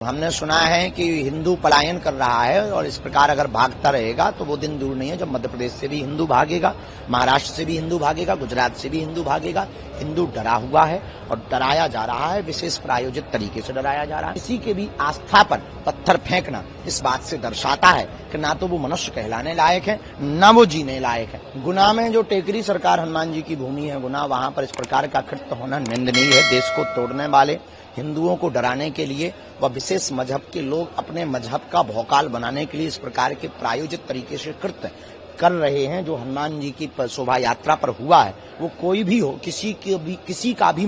हमने सुना है कि हिंदू पलायन कर रहा है और इस प्रकार अगर भागता रहेगा तो वो दिन दूर नहीं है जब मध्य प्रदेश से भी हिंदू भागेगा, महाराष्ट्र से भी हिंदू भागेगा, गुजरात से भी हिंदू भागेगा। हिंदू डरा हुआ है और डराया जा रहा है, विशेष प्रायोजित तरीके से डराया जा रहा है। किसी के भी आस्था पर पत्थर फेंकना इस बात से दर्शाता है कि ना तो वो मनुष्य कहलाने लायक है, ना वो जीने लायक है। गुना में जो टेकरी सरकार हनुमान जी की भूमि है गुना, वहां पर इस प्रकार का कृत्य होना निंदनीय है। देश को तोड़ने वाले, हिंदुओं को डराने के लिए व विशेष मजहब के लोग अपने मजहब का भौकाल बनाने के लिए इस प्रकार के प्रायोजित तरीके से कृत्य कर रहे हैं। जो हनुमान जी की शोभा यात्रा पर हुआ है, वो कोई भी हो, किसी का भी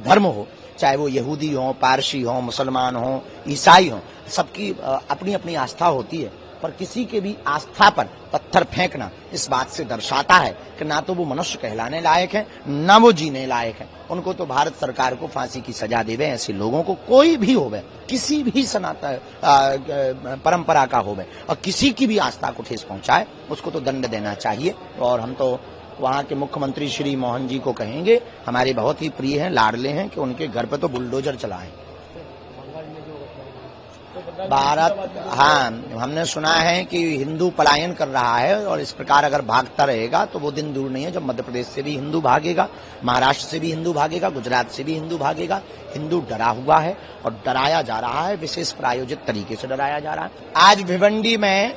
धर्म हो, चाहे वो यहूदी हो, पारसी हो, मुसलमान हो, ईसाई हो, सबकी अपनी अपनी आस्था होती है। पर किसी के भी आस्था पर पत्थर फेंकना इस बात से दर्शाता है कि ना तो वो मनुष्य कहलाने लायक है, ना वो जीने लायक है। उनको तो भारत सरकार को फांसी की सजा देवे। ऐसे लोगों को कोई भी होवे, किसी भी सनातन परंपरा का होवे और किसी की भी आस्था को ठेस पहुंचाए, उसको तो दंड देना चाहिए। और हम तो वहाँ के मुख्यमंत्री श्री मोहन जी को कहेंगे, हमारे बहुत ही प्रिय हैं, लाडले हैं, कि उनके घर पे तो बुलडोजर चलाएं। भारत, हाँ, हमने सुना है कि हिंदू पलायन कर रहा है और इस प्रकार अगर भागता रहेगा तो वो दिन दूर नहीं है जब मध्य प्रदेश से भी हिंदू भागेगा, महाराष्ट्र से भी हिंदू भागेगा, गुजरात से भी हिंदू भागेगा। हिंदू डरा हुआ है और डराया जा रहा है, विशेष प्रायोजित तरीके से डराया जा रहा है। आज भिवंडी में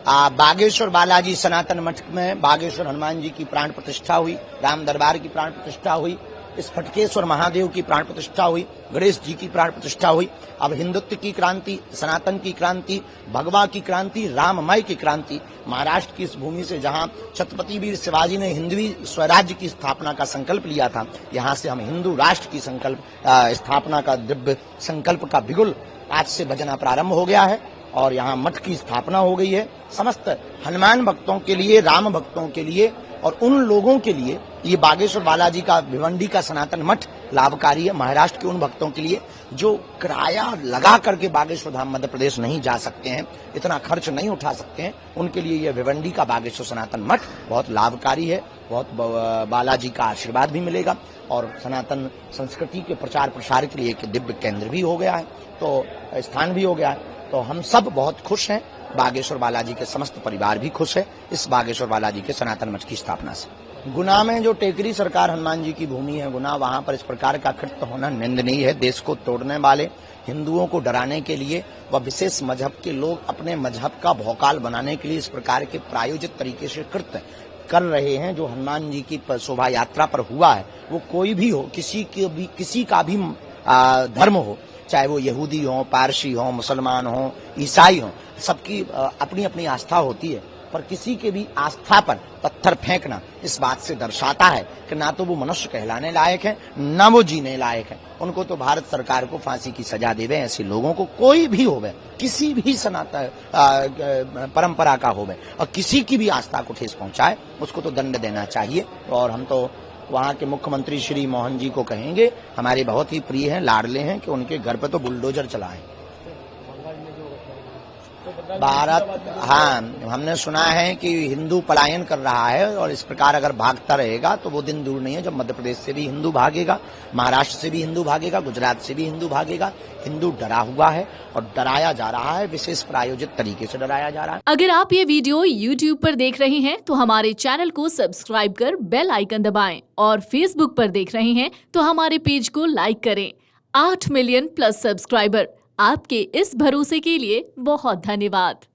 बागेश्वर बालाजी सनातन मठ में बागेश्वर हनुमान जी की प्राण प्रतिष्ठा हुई, राम दरबार की प्राण प्रतिष्ठा हुई, इस फटकेश्वर महादेव की प्राण प्रतिष्ठा हुई, गणेश जी की प्राण प्रतिष्ठा हुई। अब हिंदुत्व की क्रांति, सनातन की क्रांति, भगवा की क्रांति, राममय की क्रांति महाराष्ट्र की इस भूमि से, जहां छत्रपति वीर शिवाजी ने हिंदवी स्वराज्य की स्थापना का संकल्प लिया था, यहां से हम हिंदू राष्ट्र की स्थापना का दिव्य संकल्प का बिगुल आज से बजना प्रारंभ हो गया है और यहाँ मठ की स्थापना हो गई है। समस्त हनुमान भक्तों के लिए, राम भक्तों के लिए और उन लोगों के लिए ये बागेश्वर बालाजी का भिवंडी का सनातन मठ लाभकारी है। महाराष्ट्र के उन भक्तों के लिए जो किराया लगा करके बागेश्वर धाम मध्य प्रदेश नहीं जा सकते हैं, इतना खर्च नहीं उठा सकते हैं, उनके लिए यह भिवंडी का बागेश्वर सनातन मठ बहुत लाभकारी है। बहुत बालाजी का आशीर्वाद भी मिलेगा और सनातन संस्कृति के प्रचार प्रसार के लिए एक दिव्य केंद्र भी हो गया है, तो स्थान भी हो गया है। तो हम सब बहुत खुश हैं, बागेश्वर बालाजी के समस्त परिवार भी खुश है इस बागेश्वर बालाजी के सनातन मठ की स्थापना से। गुना में जो टेकरी सरकार हनुमान जी की भूमि है गुना, वहां पर इस प्रकार का कृत्य होना निंदनीय है। देश को तोड़ने वाले, हिंदुओं को डराने के लिए व विशेष मजहब के लोग अपने मजहब का भौकाल बनाने के लिए इस प्रकार के प्रायोजित तरीके से कृत्य कर रहे हैं। जो हनुमान जी की शोभा यात्रा पर हुआ है, वो कोई भी हो, किसी का भी धर्म हो, चाहे वो यहूदी हो, पारसी हो, मुसलमान हो, ईसाई हो, सबकी अपनी अपनी आस्था होती है। पर किसी के भी आस्था पर पत्थर फेंकना इस बात से दर्शाता है कि ना तो वो मनुष्य कहलाने लायक है, ना वो जीने लायक है। उनको तो भारत सरकार को फांसी की सजा देवे। ऐसे लोगों को कोई भी होवे, किसी भी सनातन परंपरा का होवे और किसी की भी आस्था को ठेस पहुंचाए, उसको तो दंड देना चाहिए। और हम तो वहाँ के मुख्यमंत्री श्री मोहन जी को कहेंगे, हमारे बहुत ही प्रिय हैं, लाडले हैं, कि उनके घर पे तो बुलडोजर चलाएं। भारत, हाँ, हमने सुना है कि हिंदू पलायन कर रहा है और इस प्रकार अगर भागता रहेगा तो वो दिन दूर नहीं है जब मध्य प्रदेश से भी हिंदू भागेगा, महाराष्ट्र से भी हिंदू भागेगा, गुजरात से भी हिंदू भागेगा। हिंदू डरा हुआ है और डराया जा रहा है, विशेष प्रायोजित तरीके से डराया जा रहा है। अगर आप ये वीडियो YouTube पर देख रहे हैं तो हमारे चैनल को सब्सक्राइब कर बेल आइकन दबाएं और Facebook पर देख रहे हैं तो हमारे पेज को लाइक करें। 8 मिलियन प्लस सब्सक्राइबर, आपके इस भरोसे के लिए बहुत धन्यवाद।